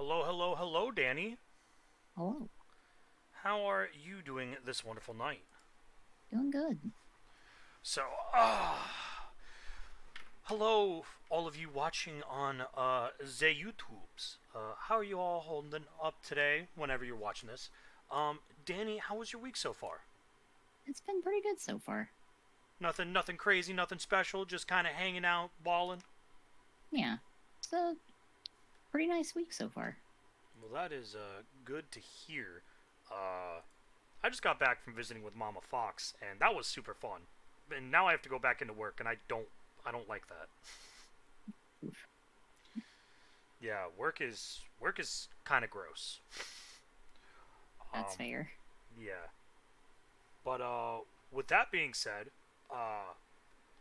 Hello, hello, hello, Danny. Hello. How are you doing this wonderful night? Doing good. So, hello, all of you watching on the YouTubes. How are you all holding up today? Whenever you're watching this, Danny, how was your week so far? It's been pretty good so far. Nothing crazy, nothing special. Just kind of hanging out, balling. Yeah. It's a pretty nice week so far. Well, that is good to hear. Uh, I just got back from visiting with Mama Fox, and that was super fun. And now I have to go back into work, and I don't like that. Oof. Yeah, work is kind of gross. That's Um, fair. yeah, but with that being said, uh,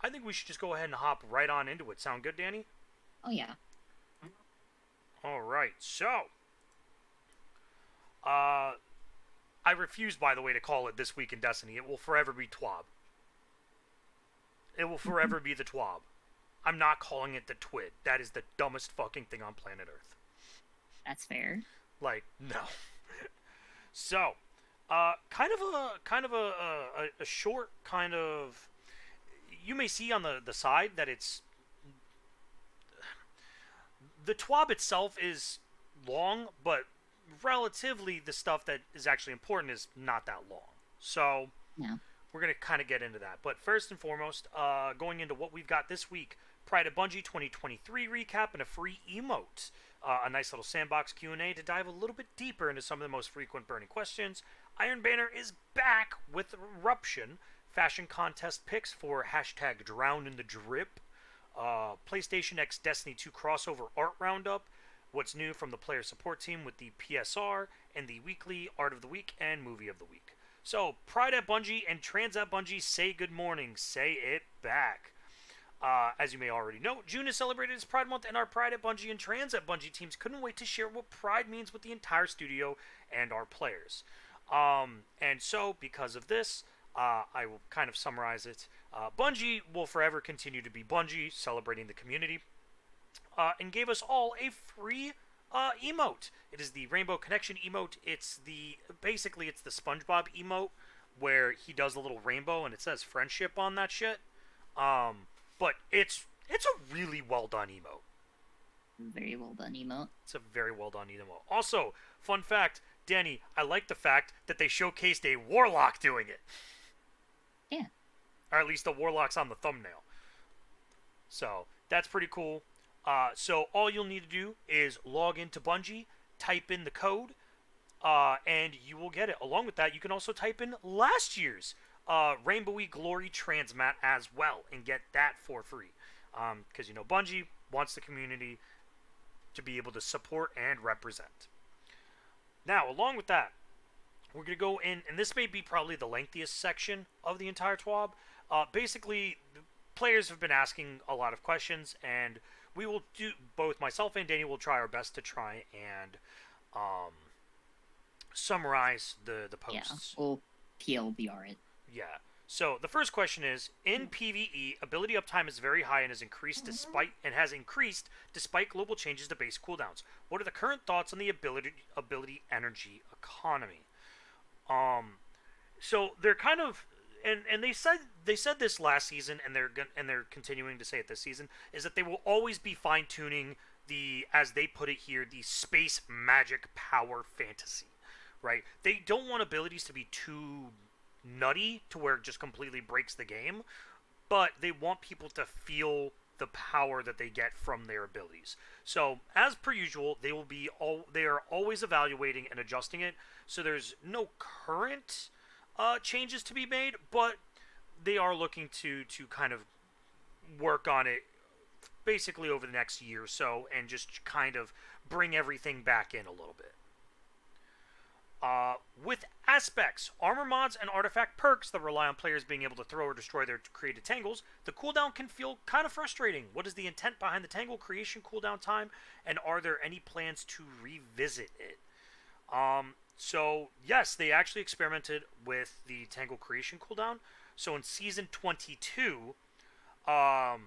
I think we should just go ahead and hop right on into it. Sound good, Danny? Oh, yeah. All right. So, uh, I refuse, by the way, to call it This Week in Destiny. It will forever be TWAB. It will forever be the TWAB. I'm not calling it the TWID. That is the dumbest fucking thing on planet Earth. That's fair. Like, no. So, kind of a short kind of. You may see on the side that it's the TWAB itself is long, but relatively the stuff that is actually important is not that long. So Yeah. we're gonna kind of get into that. But first and foremost, going into what we've got this week: Pride of Bungie 2023 recap and a free emote. A nice little sandbox Q&A to dive a little bit deeper into some of the most frequent burning questions. Iron Banner is back with Eruption. Fashion contest picks for hashtag Drown in the Drip. PlayStation X Destiny 2 crossover art roundup. What's new from the player support team with the PSR and the weekly art of the week and movie of the week. So, Pride at Bungie and Trans at Bungie say good morning. Say it back. As you may already know, June is celebrated as Pride Month, and our Pride at Bungie and Trans at Bungie teams couldn't wait to share what Pride means with the entire studio and our players. And so, because of this, I will kind of summarize it. Bungie will forever continue to be Bungie, celebrating the community, and gave us all a free emote. It is the Rainbow Connection emote. It's the SpongeBob emote where he does a little rainbow and it says friendship on that shit. But it's a really well done emote. Very well done, emote. It's a very well done emote. Also, fun fact, Danny, I like the fact that they showcased a warlock doing it, Yeah. or at least the warlock's on the thumbnail. So that's pretty cool. So all you'll need to do is log into Bungie, type in the code, and you will get it. Along with that, you can also type in last year's Rainbowy Glory Transmat as well and get that for free. Because Bungie wants the community to be able to support and represent. Now, along with that, we're going to go in, and this may be probably the lengthiest section of the entire TWAB. Basically, players have been asking a lot of questions, and we will do, both myself and Danny will try our best to try and um, summarize the Yeah. posts. We'll TLDR it. Yeah. So the first question is: in PvE, ability uptime is very high and has increased despite global changes to base cooldowns. What are the current thoughts on the ability energy economy? Um, so they're kind of and they said this last season, and they're continuing to say it this season, is that they will always be fine tuning the, as they put it here, the space magic power fantasy, right? They don't want abilities to be too nutty to where it just completely breaks the game, but they want people to feel the power that they get from their abilities. So, as per usual, they are always evaluating and adjusting it. So there's no current changes to be made, but they are looking to kind of work on it basically over the next year or so and just kind of bring everything back in a little bit. With aspects, armor mods, and artifact perks that rely on players being able to throw or destroy their created tangles, the cooldown can feel kind of frustrating. What is the intent behind the tangle creation cooldown time, and are there any plans to revisit it? So yes, they actually experimented with the tangle creation cooldown. So in season 22, um,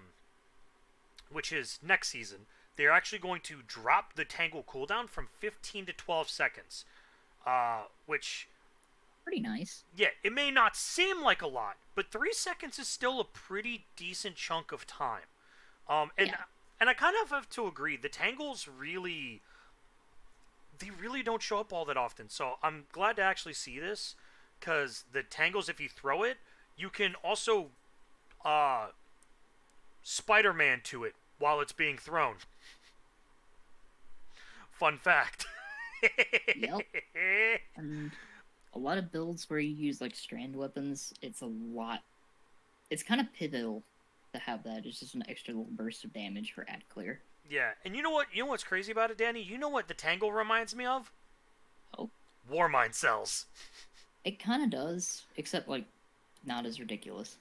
which is next season, they're actually going to drop the Tangle cooldown from 15 to 12 seconds. Which, Pretty nice. yeah, it may not seem like a lot, but 3 seconds is still a pretty decent chunk of time. And Yeah. and I kind of have to agree. The Tangles really, they really don't show up all that often. So I'm glad to actually see this, because the Tangles, if you throw it, you can also Spider-Man to it while it's being thrown. Fun fact. Yep. And a lot of builds where you use like strand weapons, it's a lot. It's kind of pivotal to have that. It's just an extra little burst of damage for ad clear. Yeah, and you know what? You know what's crazy about it, Danny? You know what the Tangle reminds me of? Oh, Warmind cells. it kind of does, except like not as ridiculous.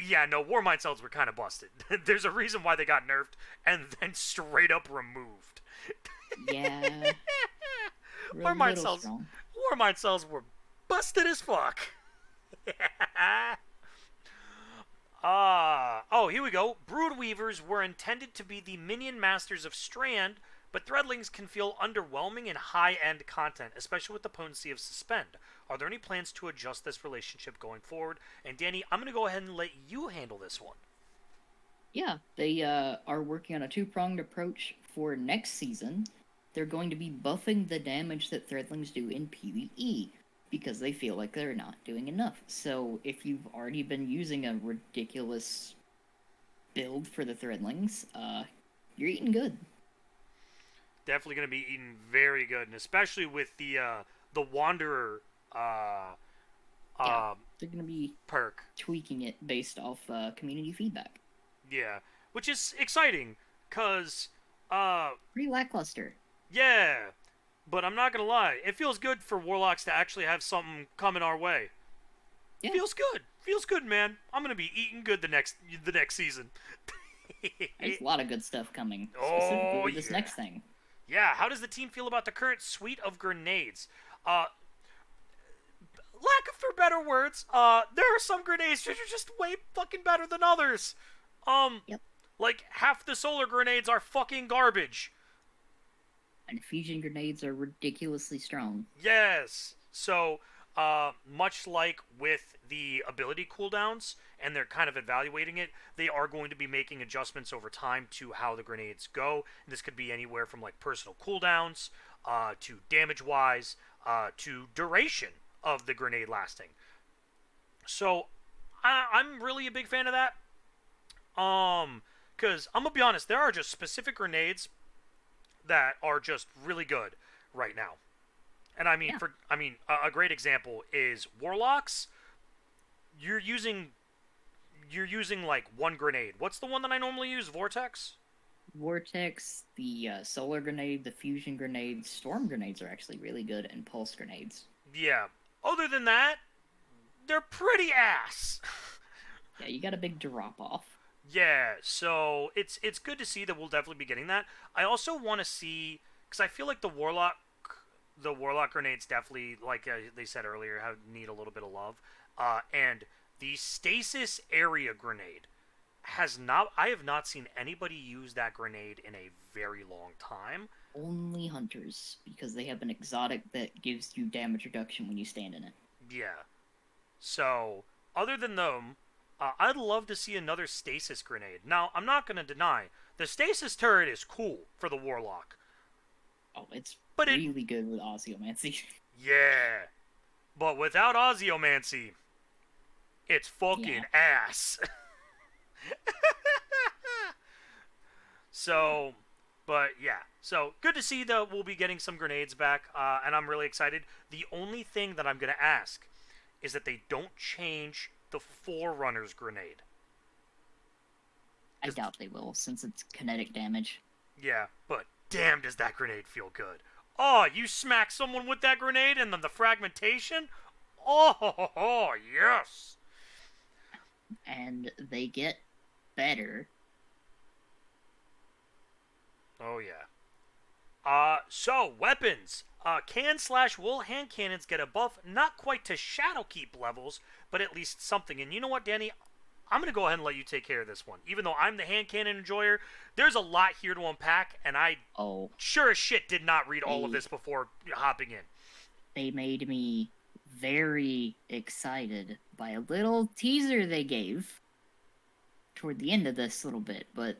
Yeah, no, Warmind cells were kind of busted. There's a reason why they got nerfed and then straight up removed. Yeah. Warmind cells. Strong. Warmind cells were busted as fuck. Oh, here we go. Brood Weavers were intended to be the minion masters of Strand, but Threadlings can feel underwhelming in high-end content, especially with the potency of Suspend. Are there any plans to adjust this relationship going forward? And Danny, I'm going to go ahead and let you handle this one. Yeah, they are working on a two-pronged approach for next season. They're going to be buffing the damage that Threadlings do in PvE, because they feel like they're not doing enough. So if you've already been using a ridiculous build for the Threadlings, you're eating good. Definitely going to be eating very good, and especially with the Wanderer Yeah, they're going to be perk. tweaking it based off community feedback. Yeah, which is exciting, because Pretty lackluster. yeah, but I'm not gonna lie, it feels good for Warlocks to actually have something coming our way. Yeah. Feels good, man. I'm gonna be eating good the next season. There's a lot of good stuff coming, Oh, specifically with this yeah. next thing. Yeah, how does the team feel about the current suite of grenades? Lack of for better words, there are some grenades that are just way fucking better than others. Yep. Like half the solar grenades are fucking garbage. And fusion grenades are ridiculously strong. Yes. So, much like with the ability cooldowns, and they're kind of evaluating it, they are going to be making adjustments over time to how the grenades go. And this could be anywhere from like personal cooldowns, to damage-wise, to duration of the grenade lasting. So, I'm really a big fan of that. Because I'm gonna be honest, there are just specific grenades that are just really good right now. And I mean, Yeah. a great example is Warlocks. You're using like one grenade. What's the one that I normally use? Vortex? Vortex, the solar grenade, the fusion grenade, storm grenades are actually really good, and pulse grenades. Yeah. Other than that, they're pretty ass. Yeah, you got a big drop off. Yeah, so it's good to see that we'll definitely be getting that. I also want to see, because I feel like the Warlock grenades definitely, like they said earlier, need a little bit of love. And the stasis area grenade I have not seen anybody use that grenade in a very long time. Only hunters, because they have an exotic that gives you damage reduction when you stand in it. Yeah. So, other than them, I'd love to see another stasis grenade. Now, I'm not going to deny, the stasis turret is cool for the Warlock. Oh, it's But really good with Osteomancy. Yeah. But without Osteomancy, it's fucking ass. So, but yeah. So, good to see that we'll be getting some grenades back, and I'm really excited. The only thing that I'm going to ask is that they don't change the Forerunner's grenade. I doubt they will, since it's kinetic damage. Yeah, but damn does that grenade feel good. Oh, you smack someone with that grenade and then the fragmentation? Oh, yes. And they get better. Oh, yeah. So, weapons. Can/will hand cannons get a buff, not quite to Shadowkeep levels, but at least something. And you know what, Danny? I'm going to go ahead and let you take care of this one. Even though I'm the hand cannon enjoyer, there's a lot here to unpack, and I Oh, sure as shit did not read all of They- this before hopping in. they made me very excited by a little teaser they gave toward the end of this little bit, but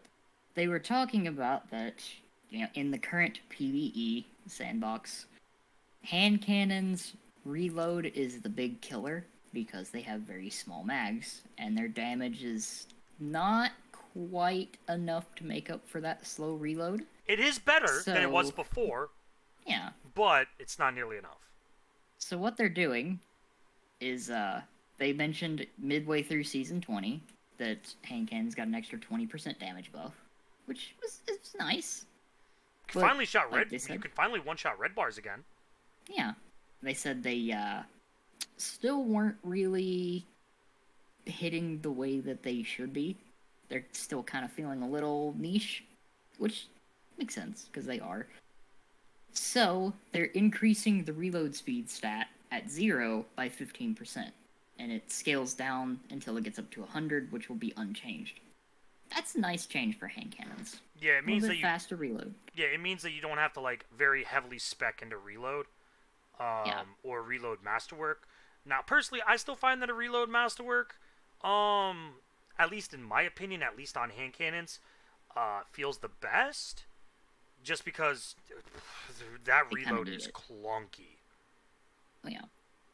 they were talking about that, in the current PvE sandbox, hand cannons reload is the big killer because they have very small mags and their damage is not quite enough to make up for that slow reload. It is better than it was So- before, Yeah. but it's not nearly enough. So what they're doing is they mentioned midway through season 20 that hand cannons got an extra 20% damage buff, which is nice. You But, finally shot like red. they You said- can finally one-shot red bars again. Yeah. They said they still weren't really hitting the way that they should be. They're still kind of feeling a little niche, which makes sense because they are. So they're increasing the reload speed stat at 0 by 15%, and it scales down until it gets up to 100, which will be unchanged. That's a nice change for hand cannons. Yeah, it A means little that bit you. faster reload. Yeah, it means that you don't have to like very heavily spec into reload, or reload masterwork. Now, personally, I still find that a reload masterwork, at least in my opinion, at least on hand cannons, feels the best. Just because that They kinda reload need is it. clunky. Oh, yeah.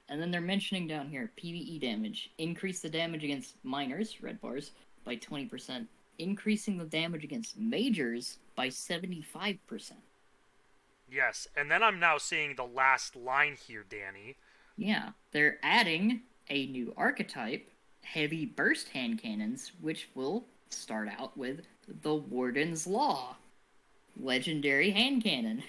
And then they're mentioning down here PvE damage. Increase the damage against minors, red bars, by 20%. Increasing the damage against majors by 75%. Yes, and then I'm now seeing the last line here, Danny. Yeah. They're adding a new archetype, heavy burst hand cannons, which will start out with the Warden's Law. Legendary hand cannon.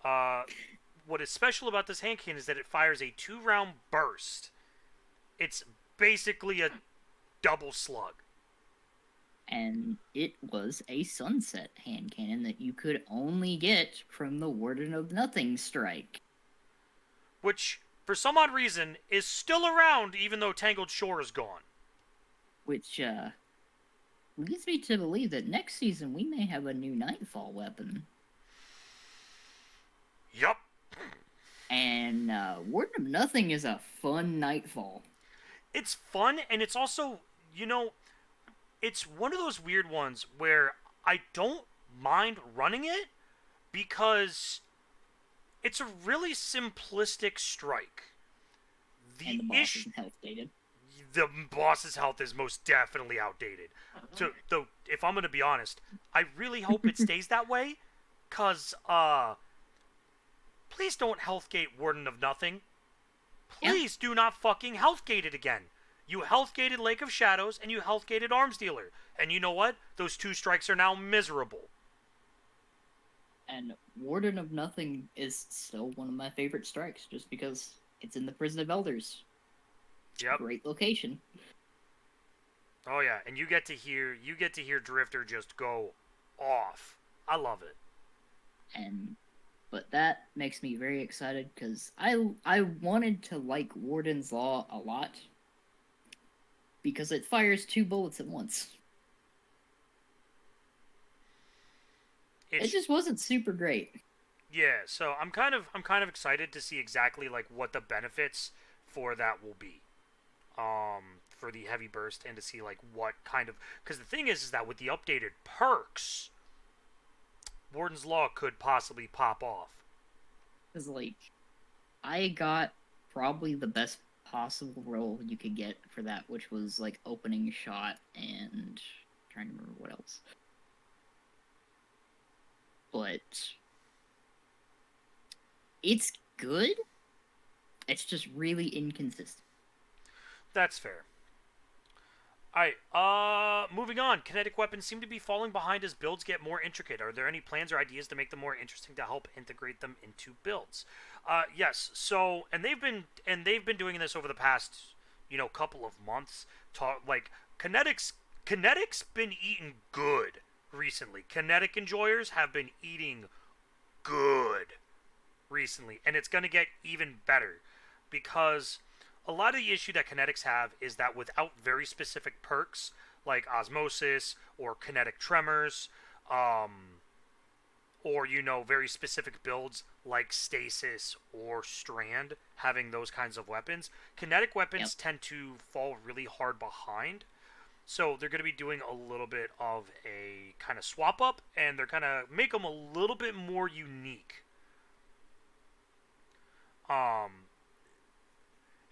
What is special about this hand cannon is that it fires a 2-round burst. It's basically a double slug. And it was a sunset hand cannon that you could only get from the Warden of Nothing strike. Which, for some odd reason, is still around even though Tangled Shore is gone. Which leads me to believe that next season we may have a new Nightfall weapon. Yup. And Warden of Nothing is a fun Nightfall. It's fun, and it's also, it's one of those weird ones where I don't mind running it because it's a really simplistic strike. And the boss is health dated. The boss's health is most definitely outdated. So, though, if I'm gonna be honest, I really hope it stays that way, cause please don't healthgate Warden of Nothing. Please do not fucking healthgate it again. You healthgated Lake of Shadows and you healthgated Arms Dealer, and you know what? Those 2 strikes are now miserable. And Warden of Nothing is still one of my favorite strikes, just because it's in the Prison of Elders. Yep. Great location. Oh yeah, and you get to hear Drifter just go off. I love it. But that makes me very excited because I wanted to like Warden's Law a lot because it fires 2 bullets at once. It just wasn't super great. Yeah, so I'm kind of excited to see exactly like what the benefits for that will be. For the heavy burst, and to see like what kind of, because the thing is that with the updated perks, Warden's Law could possibly pop off. Because, like, I got probably the best possible roll you could get for that, which was, like, opening shot and... I'm trying to remember what else. But... it's good. It's just really inconsistent. That's fair. Alright, moving on. Kinetic weapons seem to be falling behind as builds get more intricate. Are there any plans or ideas to make them more interesting to help integrate them into builds? Yes. So, and they've been doing this over the past, couple of months. Kinetic's been eating good recently. Kinetic enjoyers have been eating good recently, and it's going to get even better because a lot of the issue that kinetics have is that without very specific perks like osmosis or kinetic tremors, um, or very specific builds like stasis or strand, having those kinds of weapons, kinetic Yep. weapons tend to fall really hard behind. So they're going to be doing a little bit of a kind of swap up, and they're kind of make them a little bit more unique. Um,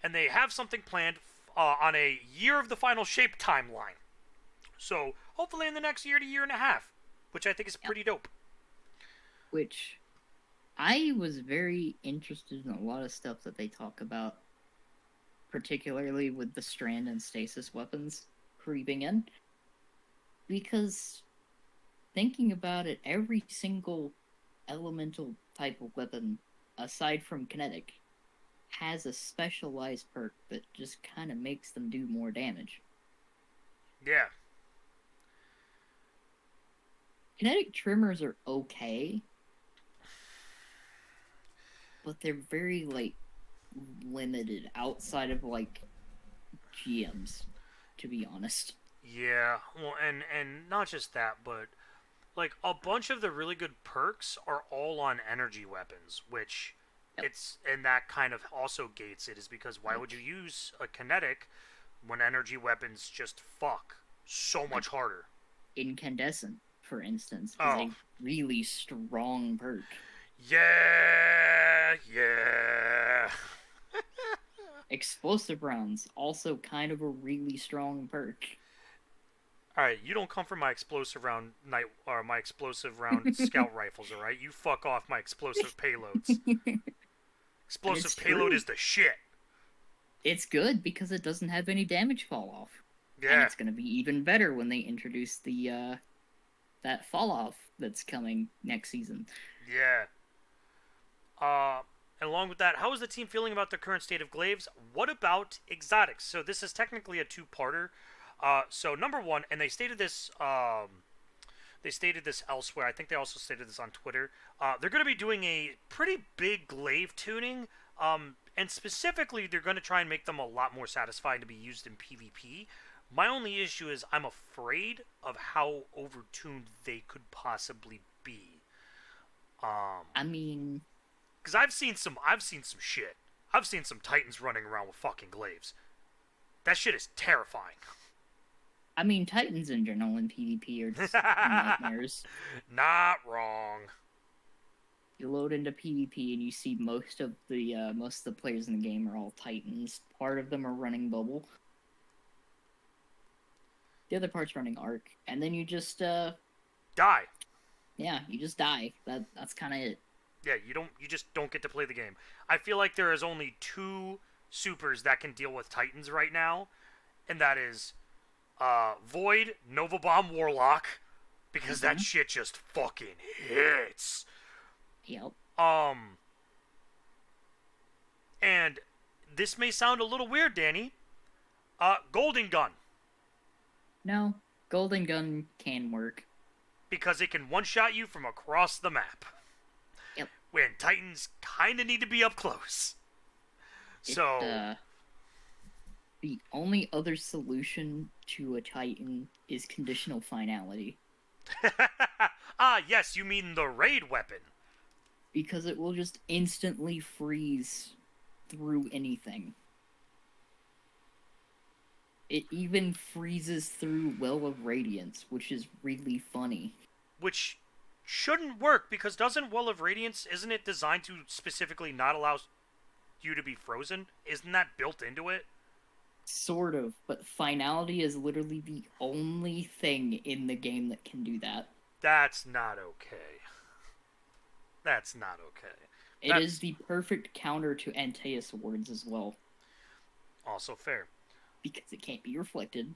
and they have something planned on a year of the final shape timeline. So hopefully in the next year to year and a half, which I think is Yep. pretty dope. Which I was very interested in a lot of stuff that they talk about, particularly with the strand and stasis weapons creeping in, because thinking about it, every single elemental type of weapon, aside from kinetic, has a specialized perk that just kind of makes them do more damage. Yeah, Kinetic trimmers are okay, but they're very like limited outside of like GMs, to be honest. yeah. Well, and not just that, but like a bunch of the really good perks are all on energy weapons, which Yep. it's and that kind of also gates it is because why would you Like use a kinetic when energy weapons just fuck so like much harder? incandescent, for instance, is Oh, a really strong perk. yeah, yeah. Explosive rounds, also kind of a really strong perk. All right, you don't come for my explosive round night or my explosive round scout rifles, all right? You fuck off my explosive payloads. But it's Explosive payload true. is the shit. It's good because it doesn't have any damage fall off. And Yeah, it's going to be even better when they introduce the that fall off that's coming next season. yeah. Uh, and along with that, how is the team feeling about the current state of glaives? What about exotics? So this is technically a two-parter. So number one, and they stated this elsewhere. I think they also stated this on Twitter. They're going to be doing a pretty big glaive tuning, and specifically, they're going to try and make them a lot more satisfying to be used in PvP. My only issue is I'm afraid of how overtuned they could possibly be. Um, I mean, because I've seen some shit. I've seen some Titans running around with fucking glaives. That shit is terrifying. Titans in general in PvP are just nightmares. Not wrong. You load into PvP and you see most of the players in the game are all Titans. Part of them are running Bubble. The other part's running Arc, and then you just Die. you just die. That's kind of it. Yeah, you just don't get to play the game. I feel like there is only two supers that can deal with Titans right now, and that is Void, Nova Bomb, Warlock, because that Mm-hmm. shit just fucking hits. Yep. Um, and this may sound a little weird, Danny. Golden Gun, No, Golden Gun can work. because it can one-shot you from across the map. Yep. When Titans kind of need to be up close. It So, The only other solution to a Titan is conditional finality. yes, you mean the raid weapon. Because it will just instantly freeze through anything. It even freezes through Well of Radiance, which is really funny. Which shouldn't work because doesn't Well of Radiance, isn't it designed to specifically not allow you to be frozen? Isn't that built into it? Sort of, but finality is literally the only thing in the game that can do that. That's not okay. That's not okay. It is That's the perfect counter to Antaeus wards as well, also fair. because it can't be reflected.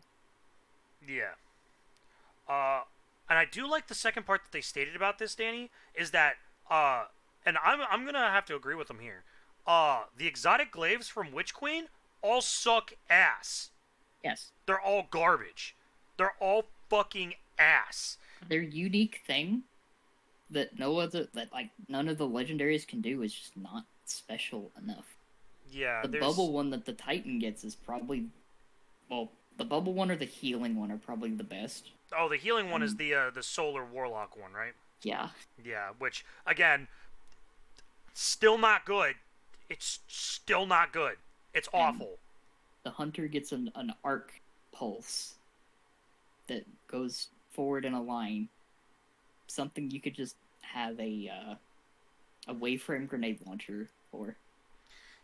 Yeah. Uh, and I do like the second part that they stated about this, Danny, is that and I'm gonna have to agree with them here. The exotic glaives from Witch Queen all suck ass. Yes, They're all garbage. They're all fucking ass. their unique thing that none of the legendaries can do is just not special enough. Yeah, The there's bubble one that the Titan gets is probably, well, the bubble one or the healing one are probably the best. oh, the healing one is And the solar warlock one, right? yeah, Yeah, which again, still not good. It's still not good. It's and awful. the hunter gets an arc pulse that goes forward in a line. Something you could just have a waveframe grenade launcher for.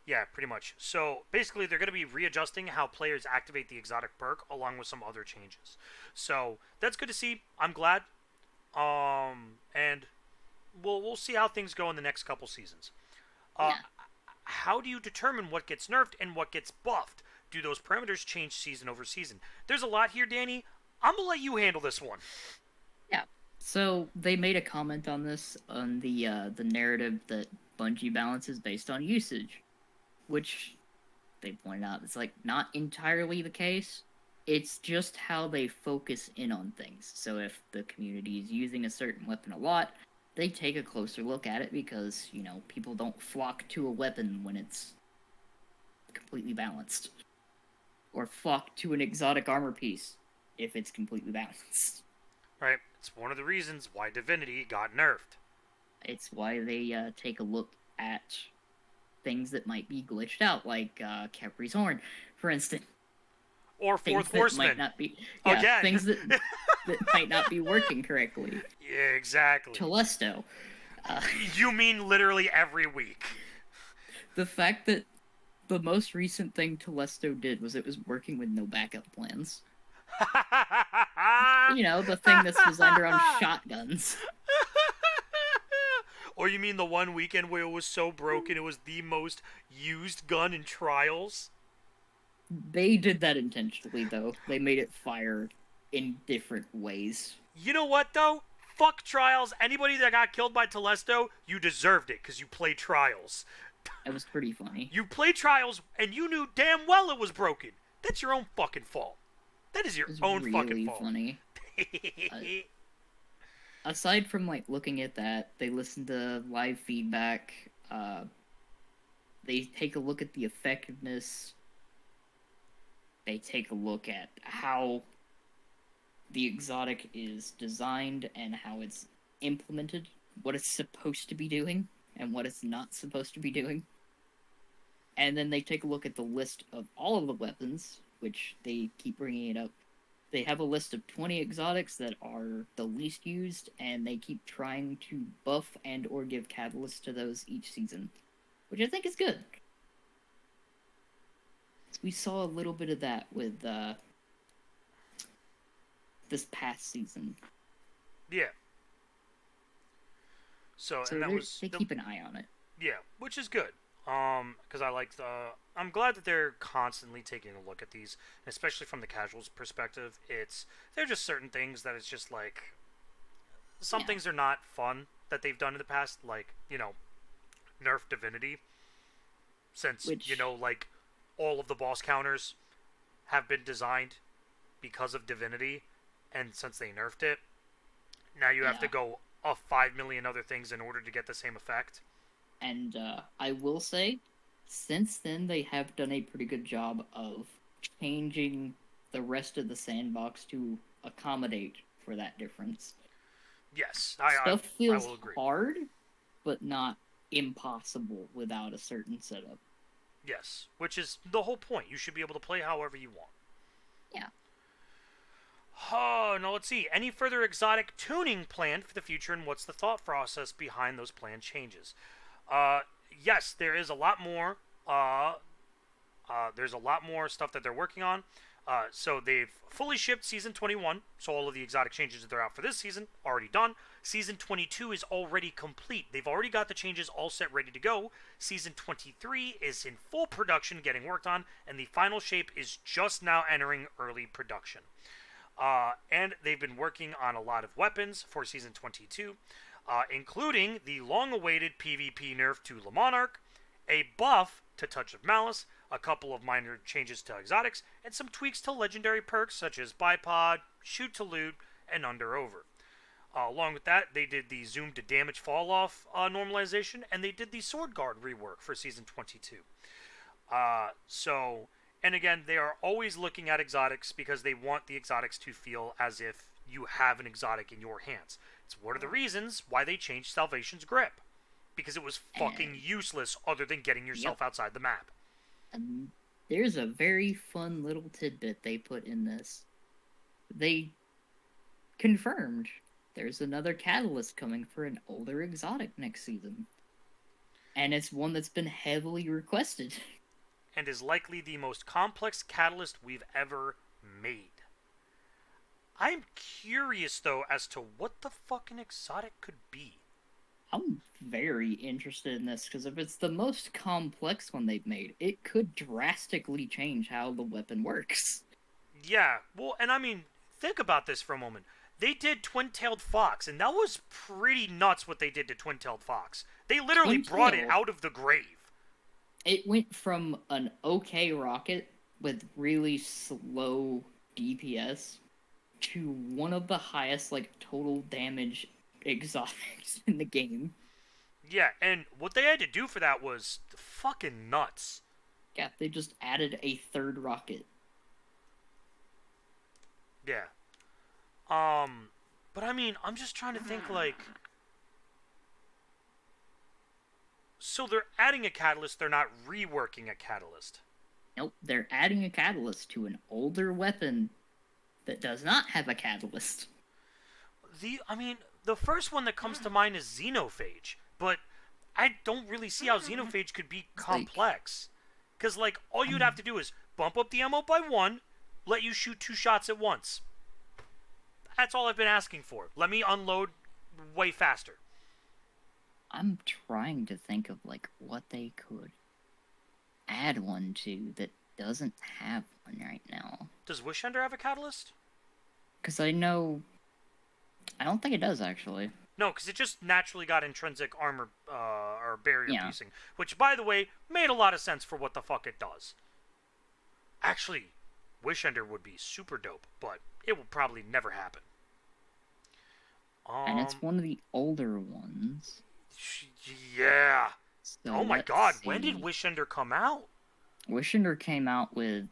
Yeah, pretty much. So basically, they're going to be readjusting how players activate the exotic perk, along with some other changes. So that's good to see. I'm glad. And we'll see how things go in the next couple seasons. Uh, Yeah. how do you determine what gets nerfed and what gets buffed? Do those parameters change season over season? There's a lot here, Danny. I'm gonna let you handle this one. Yeah. So they made a comment on this on the narrative that Bungie balances based on usage, which they pointed out it's like not entirely the case. It's just how they focus in on things. So if the community is using a certain weapon a lot, they take a closer look at it because, people don't flock to a weapon when it's completely balanced. Or flock to an exotic armor piece if it's completely balanced. Right? It's one of the reasons why Divinity got nerfed. It's why they take a look at things that might be glitched out, like Capri's Horn, for instance. Or Things Fourth that might Horseman. not be, yeah, Again. things that might not be working correctly. Yeah, exactly. Telesto. Uh, You mean literally every week. the fact that the most recent thing Telesto did was it was working with no backup plans. The thing that's designed around shotguns. Or you mean the one weekend where it was so broken it was the most used gun in Trials? They did that intentionally, though. They made it fire in different ways. You know what, though? Fuck Trials. Anybody that got killed by Telesto, you deserved it because you played Trials. It was pretty funny. You played Trials and you knew damn well it was broken. That's your own fucking fault. That is your It was own fucking really fault. funny. Uh, Aside from looking at that, they listen to live feedback. They take a look at the effectiveness. They take a look at how the exotic is designed and how it's implemented, what it's supposed to be doing, and what it's not supposed to be doing. And then they take a look at the list of all of the weapons, which they keep bringing it up. They have a list of 20 exotics that are the least used, and they keep trying to buff and or give catalysts to those each season, which I think is good. We saw a little bit of that with this past season. Yeah. So So and that was they keep an eye on it. yeah, which is good. Because I like the. I'm glad that they're constantly taking a look at these, especially from the casuals perspective. They're just certain things that it's just like some Yeah. things are not fun that they've done in the past, like nerf Divinity, since Which, like all of the boss counters have been designed because of Divinity, and since they nerfed it, now you have to yeah. go off 5 million other things in order to get the same effect. And I will say, since then, they have done a pretty good job of changing the rest of the sandbox to accommodate for that difference. Yes, Stuff I feels will agree. hard, but not impossible without a certain setup. Yes, which is the whole point. You should be able to play however you want. Yeah. Oh, now let's see. Any further exotic tuning planned for the future, and what's the thought process behind those planned changes? Uh, yes, there is a lot more. There's a lot more stuff that they're working on. So they've fully shipped season 21. So all of the exotic changes that are out for this season already done. Season 22 is already complete. They've already got the changes all set, ready to go. Season 23 is in full production, getting worked on, and the final shape is just now entering early production. And they've been working on a lot of weapons for season 22, including the long-awaited PvP nerf to Le Monarch, a buff to Touch of Malice, a couple of minor changes to exotics, and some tweaks to legendary perks such as Bipod, Shoot to Loot, and Under Over. Along with that, they did the Zoom to Damage Fall Off normalization, and they did the Sword Guard rework for Season 22. So, and again, they are always looking at exotics because they want the exotics to feel as if you have an exotic in your hands. It's one of the reasons why they changed Salvation's grip. Because it was fucking And useless other than getting yep, yourself outside the map. and there's a very fun little tidbit they put in this. They confirmed there's another catalyst coming for an older exotic next season. And it's one that's been heavily requested. And is likely the most complex catalyst we've ever made. I'm curious, though, as to what the fucking exotic could be. I'm very interested in this because if it's the most complex one they've made, it could drastically change how the weapon works. Yeah, well, and I mean, think about this for a moment. They did Twin-Tailed Fox, and that was pretty nuts what they did to Twin-Tailed Fox. They literally Twin brought it Tail, out of the grave. it went from an okay rocket with really slow DPS to one of the highest like total damage exotics in the game. Yeah, and what they had to do for that was fucking nuts. Yeah, they just added a third rocket. Yeah. But I mean, I'm just trying to think like. So they're adding a catalyst, they're not reworking a catalyst. Nope, they're adding a catalyst to an older weapon that does not have a catalyst. I mean, the first one that comes to mind is Xenophage, but I don't really see how Xenophage could be It's like, complex. Because, like, all you'd have to do is bump up the ammo by one, let you shoot 2 shots at once. That's all I've been asking for. Let me unload way faster. I'm trying to think of like what they could add one to that doesn't have one right now. Does Wishender have a catalyst? Because I don't think it does actually. No, because it just naturally got intrinsic armor or barrier Yeah. piecing, which, by the way, made a lot of sense for what the fuck it does. Actually, Wishender would be super dope, but it will probably never happen. And it's one of the older ones. Yeah. So Oh my let's god, see. when did Wishender come out? Wishender came out with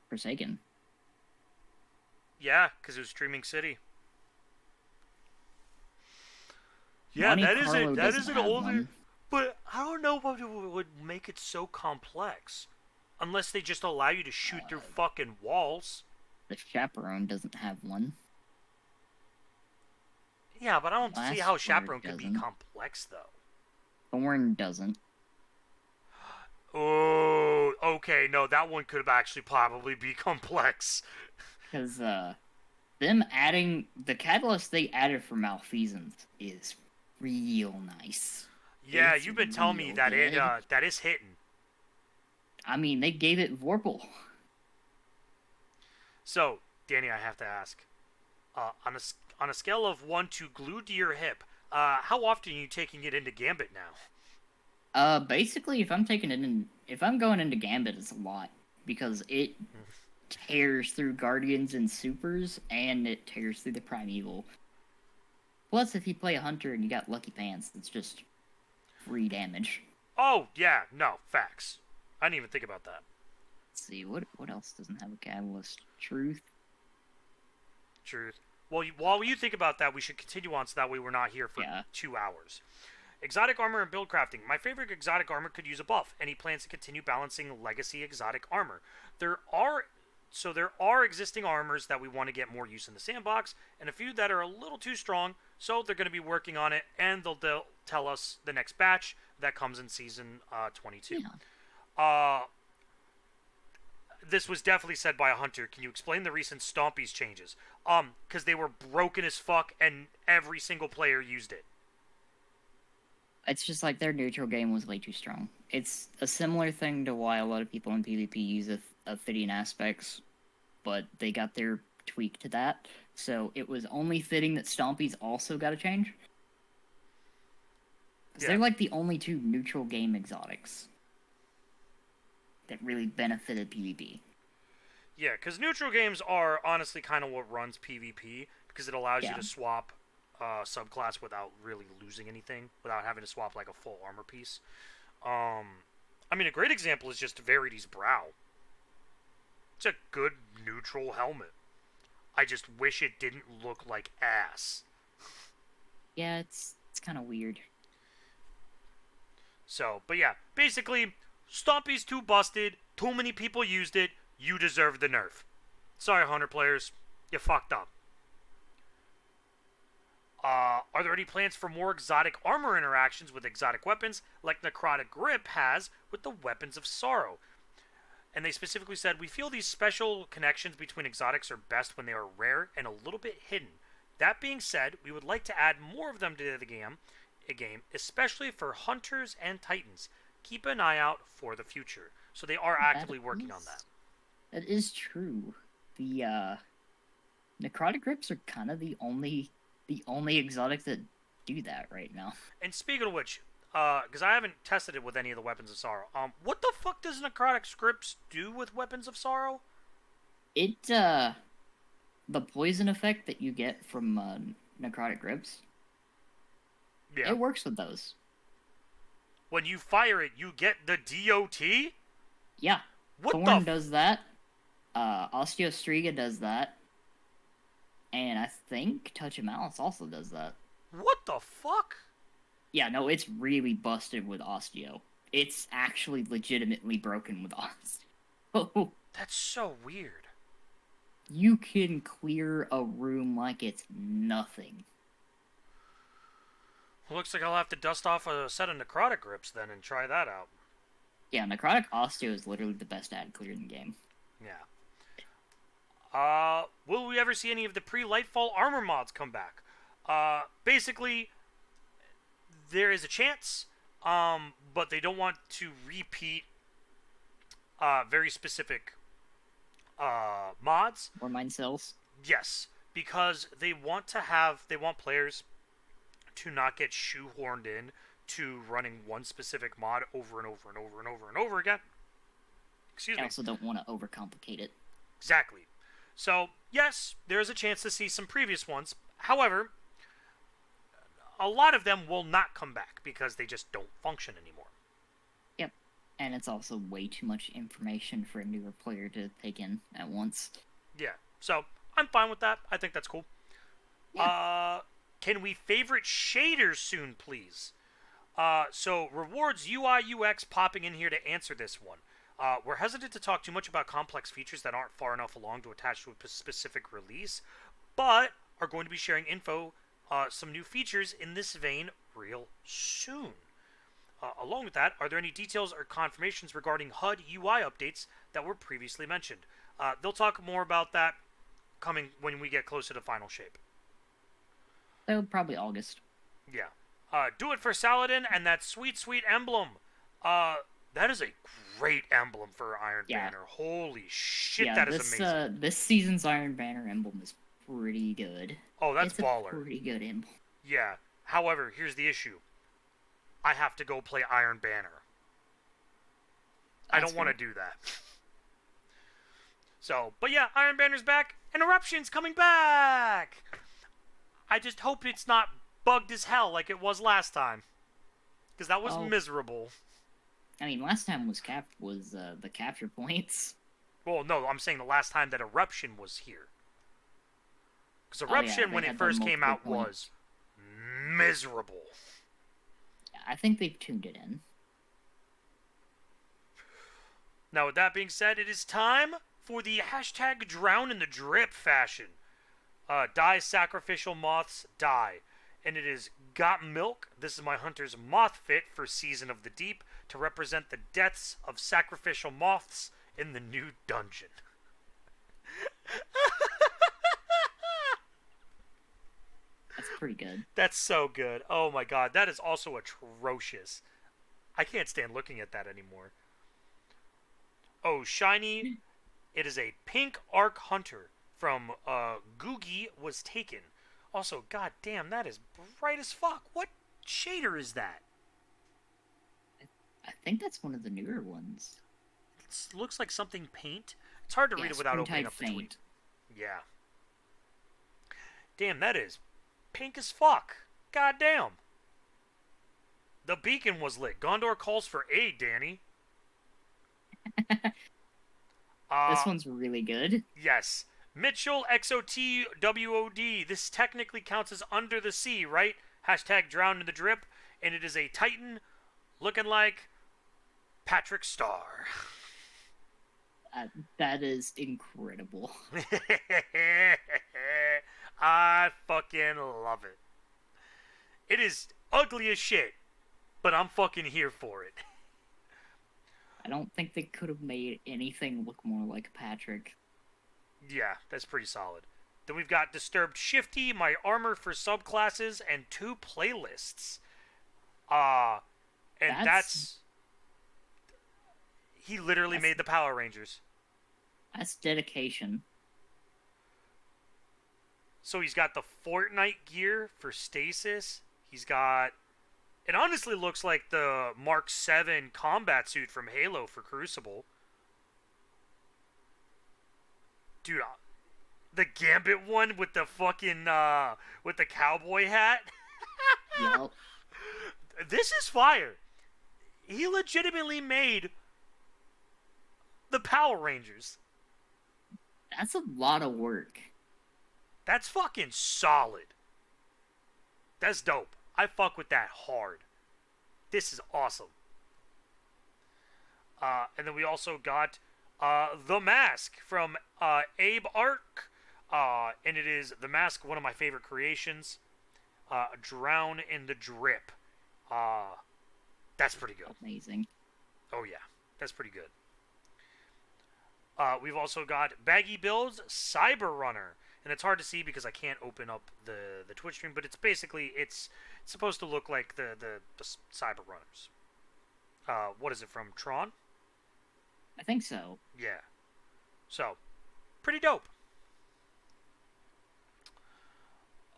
Forsaken. Yeah, because it was Streaming City. Yeah, Monte that Carlo that doesn't is an have older. one. But I don't know what would make it so complex. Unless they just allow you to shoot through fucking walls. The Chaperone doesn't have one. Yeah, but I don't see how Last Chaperone Word could be doesn't. complex, though. Thorn doesn't. Oh, okay, no, that one could actually probably be complex. Because them adding the catalyst they added for Malfeasance is real nice. Yeah, It's you've been telling me real that good. that is hitting. I mean, they gave it Vorpal. So, Danny, I have to ask, on a scale of 1 to glued to your hip, how often are you taking it into Gambit now? Basically, if I'm going into Gambit, it's a lot because it tears through Guardians and Supers, and it tears through the Primeval. Plus, if you play a Hunter and you got Lucky Pants, it's just free damage. Oh, yeah, no, facts. I didn't even think about that. Let's see, what else doesn't have a catalyst? Truth? Truth. Well, while you think about that, we should continue on so that way we're not here for Yeah. 2 hours. Exotic armor and build crafting. My favorite exotic armor could use a buff. Any plans to continue balancing legacy exotic armor? There are existing armors that we want to get more use in the sandbox, and a few that are a little too strong, so they're going to be working on it, and they'll tell us the next batch that comes in season 22. Yeah. This was definitely said by a hunter. Can you explain the recent Stompies changes? Because they were broken as fuck, and every single player used it. It's just like their neutral game was way too strong. It's a similar thing to why a lot of people in PvP use Ophidian aspects, but they got their tweak to that. So it was only fitting that Stompies also got a change. Yeah. They're like the only two neutral game exotics that really benefited PvP. Yeah, because neutral games are honestly kind of what runs PvP, because it allows you to swap subclass without really losing anything, without having to swap like a full armor piece. I mean, a great example is just Verity's Brow. It's a good neutral helmet. I just wish it didn't look like ass. Yeah, it's kind of weird. So, but yeah, basically, Stompy's too busted. Too many people used it. You deserve the nerf. Sorry, Hunter players. You fucked up. Are there any plans for more exotic armor interactions with exotic weapons, like Necrotic Grip has with the Weapons of Sorrow? And they specifically said, we feel these special connections between exotics are best when they are rare and a little bit hidden. That being said, we would like to add more of them to the game, especially for hunters and titans. Keep an eye out for the future. So they are actively working on that. That is true. The necrotic grips are kind of the only exotic that do that right now. And speaking of which, because I haven't tested it with any of the Weapons of Sorrow, what the fuck does Necrotic Scripts do with Weapons of Sorrow? It, the poison effect that you get from necrotic grips, Yeah. it works with those. When you fire it, you get the DOT? Yeah. What Thorn does that. Osteostriga does that. And I think Touch of Malice also does that. What the fuck? Yeah, no, it's really busted with Osteo. It's actually legitimately broken with Osteo. That's so weird. You can clear a room like it's nothing. Looks like I'll have to dust off a set of Necrotic Grips then and try that out. Yeah, Necrotic Osteo is literally the best ad clear in the game. Yeah. Will we ever see any of the pre-Lightfall armor mods come back? Basically, there is a chance, but they don't want to repeat very specific mods. Or mine cells. Yes, because they want players to not get shoehorned in to running one specific mod over and over and over and over and over again. Excuse me. I also don't want to overcomplicate it. Exactly. So, yes, there is a chance to see some previous ones. However, a lot of them will not come back because they just don't function anymore. Yep. And it's also way too much information for a newer player to take in at once. Yeah. So, I'm fine with that. I think that's cool. Yeah. Can we favorite shaders soon, please? So, rewards UI UX popping in here to answer this one. We're hesitant to talk too much about complex features that aren't far enough along to attach to a specific release, but are going to be sharing info, some new features in this vein real soon. Along with that, are there any details or confirmations regarding HUD UI updates that were previously mentioned? They'll talk more about that coming when we get closer to final shape. So, probably August. Yeah. Do it for Saladin and that sweet, sweet emblem. That is a great emblem for Iron Banner. Holy shit, that is amazing. This season's Iron Banner emblem is pretty good. Oh, that's it's baller. A pretty good emblem. Yeah. However, here's the issue. I have to go play Iron Banner. I don't want to do that. So, but yeah, Iron Banner's back, and Eruption's coming back! I just hope it's not bugged as hell like it was last time. Because that was miserable. I mean, last time was the capture points. Well, no, I'm saying the last time that Eruption was here. Because Eruption, when it first came out, was miserable. Yeah, I think they've tuned it in. Now, with that being said, it is time for the hashtag drown in the drip fashion. Die sacrificial moths die. And it is got milk. This is my hunter's moth fit for Season of the Deep to represent the deaths of sacrificial moths in the new dungeon. That's pretty good. That's so good. Oh my god, that is also atrocious. I can't stand looking at that anymore. Oh, shiny. It is a pink Arc Hunter from Googie was taken. Also, god damn, that is bright as fuck. What shader is that? I think that's one of the newer ones. It looks like something paint. It's hard to read it without opening up the tweet. Yeah. Damn, that is pink as fuck. God damn. The beacon was lit. Gondor calls for aid, Danny. This one's really good. Yes. Mitchell XOTWOD. This technically counts as under the sea, right? Hashtag drowned in the drip. And it is a Titan looking like Patrick Starr. That is incredible. I fucking love it. It is ugly as shit, but I'm fucking here for it. I don't think they could have made anything look more like Patrick. Yeah, that's pretty solid. Then we've got Disturbed Shifty, My Armor for Subclasses, and 2 playlists. And that's he literally made the Power Rangers. That's dedication. So he's got the Fortnite gear for Stasis. He's got... It honestly looks like the Mark 7 combat suit from Halo for Crucible. Dude, the Gambit one with the fucking, with the cowboy hat. Yep. This is fire. He legitimately made the Power Rangers. That's a lot of work. That's fucking solid. That's dope. I fuck with that hard. This is awesome. And then we also got The Mask from Abe Ark. And it is The Mask, one of my favorite creations. Drown in the Drip. That's pretty good. Amazing. Oh, yeah. That's pretty good. We've also got Baggy Builds Cyber Runner. And it's hard to see because I can't open up the Twitch stream, but it's basically, it's supposed to look like the Cyber Runners. What is it, from Tron? I think so. Yeah. So, pretty dope.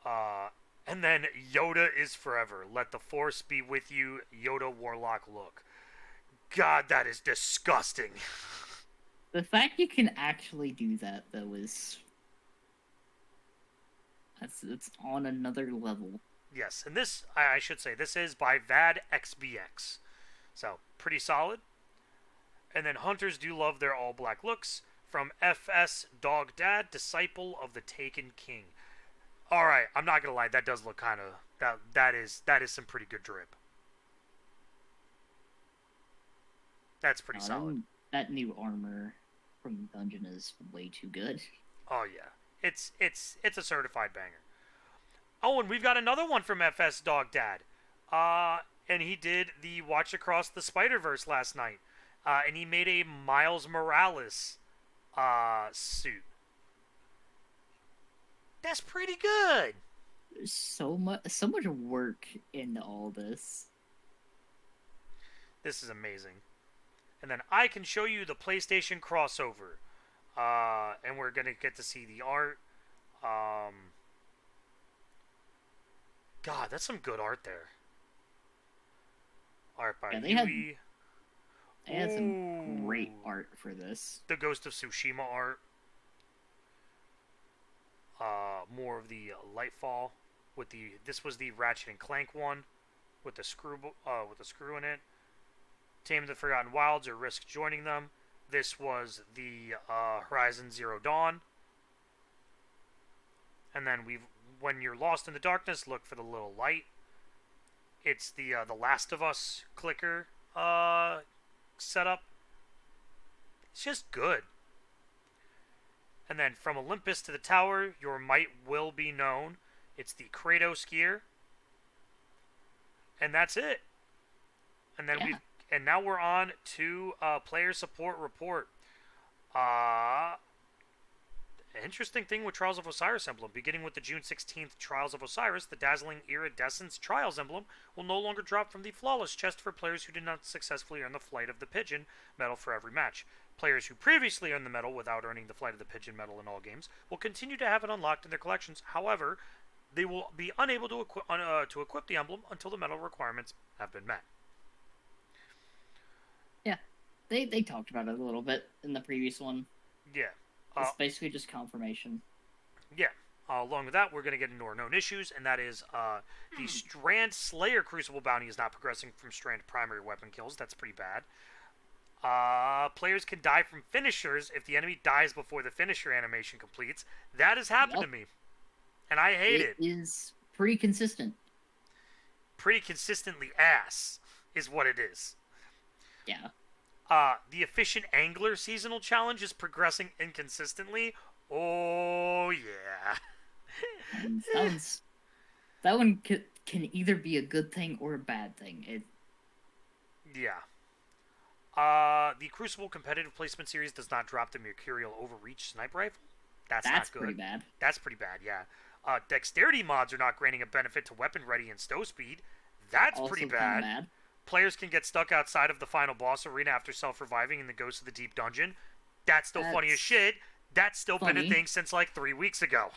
And then Yoda is forever. Let the Force be with you, Yoda Warlock look. God, that is disgusting. The fact you can actually do that, though, is... It's on another level. Yes, and this, I should say, this is by VAD XBX. So, pretty solid. And then Hunters do love their all-black looks. From FS Dog Dad, Disciple of the Taken King. Alright, I'm not gonna lie, that does look kind of... That is some pretty good drip. That's pretty solid. That new armor from the dungeon is way too good. Oh, yeah. It's a certified banger. Oh, and we've got another one from FS Dog Dad. And he did the Watch Across the Spider-Verse last night. And he made a Miles Morales suit. That's pretty good. There's so much work into all this. This is amazing. And then I can show you the PlayStation crossover. And we're going to get to see the art. God, that's some good art there. Art by Yui. They had some great art for this. The Ghost of Tsushima art. More of the Lightfall. This was the Ratchet and Clank one with the screw in it. Tame the Forgotten Wilds or risk joining them. This was the Horizon Zero Dawn. And then when you're lost in the darkness, look for the little light. It's the Last of Us clicker setup. It's just good. And then from Olympus to the tower, your might will be known. It's the Kratos gear. And that's it. And then and now we're on to player support report. Interesting thing with Trials of Osiris emblem. Beginning with the June 16th Trials of Osiris, the dazzling iridescence Trials emblem will no longer drop from the flawless chest for players who did not successfully earn the Flight of the Pigeon medal for every match. Players who previously earned the medal without earning the Flight of the Pigeon medal in all games will continue to have it unlocked in their collections. However, they will be unable to equip the emblem until the medal requirements have been met. Yeah, they talked about it a little bit in the previous one. Yeah. It's basically just confirmation. Yeah. Along with that, we're going to get into our known issues, and that is the Strand Slayer Crucible bounty is not progressing from Strand primary weapon kills. That's pretty bad. Players can die from finishers if the enemy dies before the finisher animation completes. That has happened to me, and I hate it. It is pretty consistent. Pretty consistently ass is what it is. Yeah. The Efficient Angler seasonal challenge is progressing inconsistently. Oh, yeah. That one can either be a good thing or a bad thing. Yeah. The Crucible competitive placement series does not drop the Mercurial Overreach sniper rifle. That's not good. Pretty bad. That's pretty bad, yeah. Dexterity mods are not granting a benefit to weapon ready and stow speed. That's Also pretty bad. bad. Players can get stuck outside of the final boss arena after self-reviving in the Ghost of the Deep dungeon. That's still funny as shit. That's still been a thing since like 3 weeks ago.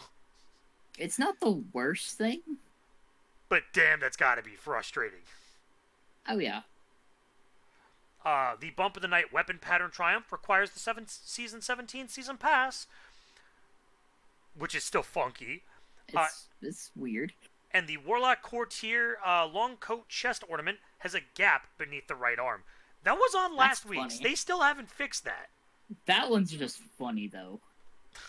It's not the worst thing. But damn, that's gotta be frustrating. Oh, yeah. The Bump of the Night weapon pattern triumph requires the Season 17 season pass, which is still funky. It's weird. And the Warlock Courtier long coat chest ornament has a gap beneath the right arm. That was on last week's. They still haven't fixed that. That one's just funny, though.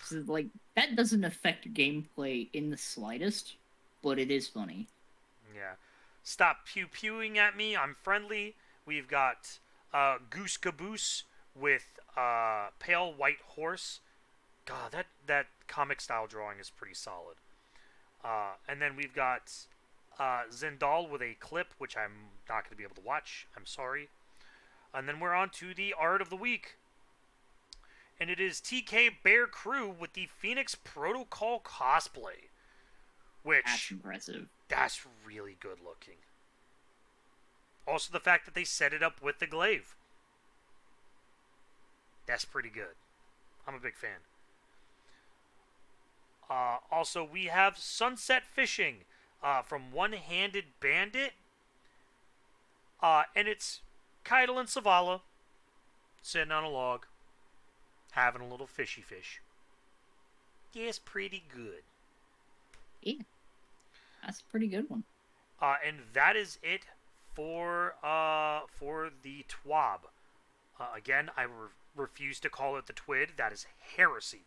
So, like, that doesn't affect gameplay in the slightest, but it is funny. Yeah. Stop pew-pewing at me. I'm friendly. We've got Goose Caboose with Pale White Horse. God, that comic style drawing is pretty solid. And then we've got Zendal with a clip, which I'm not going to be able to watch. I'm sorry. And then we're on to the art of the week. And it is TK Bear Crew with the Phoenix Protocol cosplay. Which... That's impressive. That's really good looking. Also the fact that they set it up with the glaive. That's pretty good. I'm a big fan. Also, we have Sunset Fishing from One-Handed Bandit. And it's Keitel and Savala sitting on a log, having a little fishy fish. Yeah, it's pretty good. Yeah, that's a pretty good one. And that is it for the TWAB. Again, I refuse to call it the TWID. That is heresy.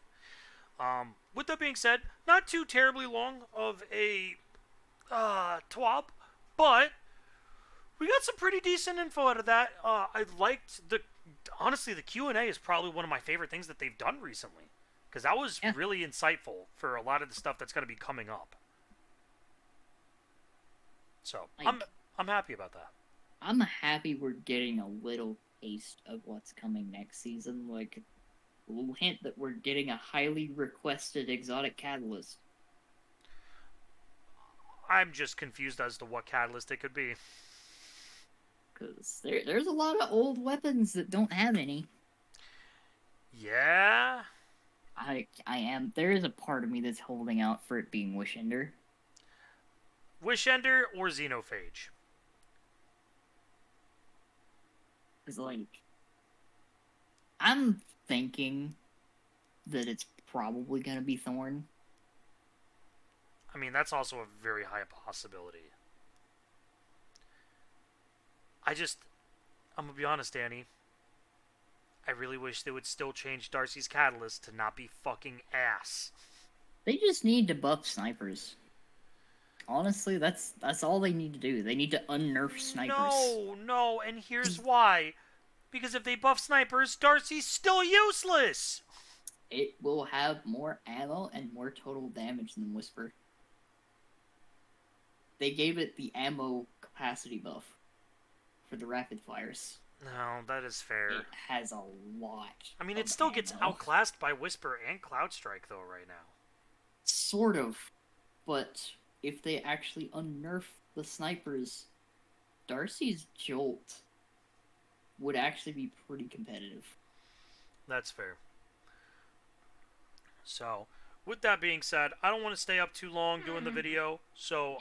With that being said, not too terribly long of a TWAB, but we got some pretty decent info out of that. I liked honestly, the Q&A is probably one of my favorite things that they've done recently, because that was really insightful for a lot of the stuff that's going to be coming up. So I'm happy about that. I'm happy we're getting a little taste of what's coming next season. Like, a little hint that we're getting a highly requested exotic catalyst. I'm just confused as to what catalyst it could be. Because there's a lot of old weapons that don't have any. Yeah? I am. There is a part of me that's holding out for it being Wishender. Wishender or Xenophage? It's like... I'm thinking that it's probably going to be Thorn. I mean, that's also a very high possibility. I'm going to be honest, Danny. I really wish they would still change Darcy's catalyst to not be fucking ass. They just need to buff snipers. Honestly, that's all they need to do. They need to unnerf snipers. No, and here's why. Because if they buff snipers, Darcy's still useless! It will have more ammo and more total damage than Whisper. They gave it the ammo capacity buff for the rapid fires. No, that is fair. It has a lot. I mean, it still gets outclassed by Whisper and Cloudstrike, though, right now. Sort of. But if they actually unnerf the snipers, Darcy's Jolt would actually be pretty competitive. That's fair. So, with that being said, I don't want to stay up too long doing the video. So,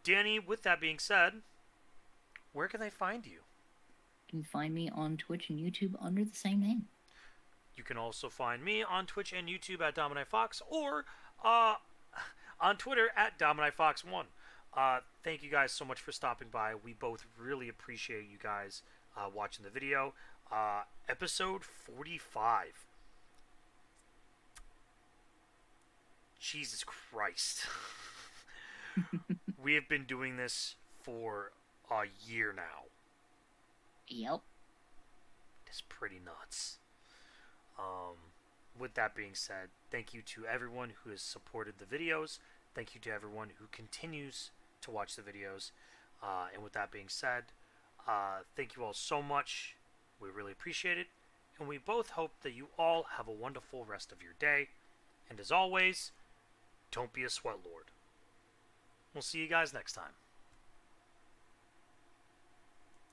Danny, with that being said, where can they find you? You can find me on Twitch and YouTube under the same name. You can also find me on Twitch and YouTube at DominiFox, or uh, on Twitter at DominiFox1. Thank you guys so much for stopping by. We both really appreciate you guys watching the video. Episode 45. Jesus Christ. We have been doing this for a year now. Yep. It's pretty nuts. With that being said, thank you to everyone who has supported the videos. Thank you to everyone who continues to watch the videos. And with that being said, thank you all so much. We really appreciate it. And we both hope that you all have a wonderful rest of your day. And as always, don't be a sweat lord. We'll see you guys next time.